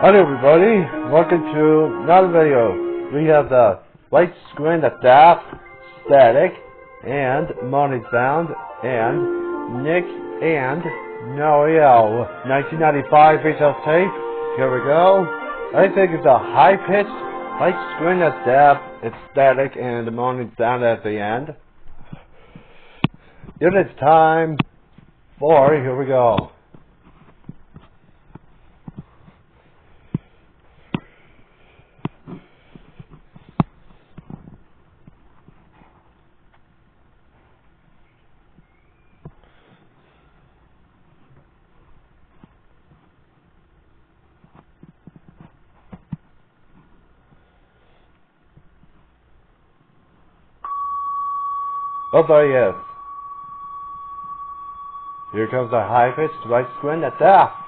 Hi everybody, welcome to another video. We have the light screen adapt, static, and money sound, and Nick and Noel 1995 VHS tape. Here we go. I think it's a high-pitched light screen adapt, it's static, and the money sound at the end. It is time for, here we go. Oh, there he is. Here comes the high-pitched light screen adapt.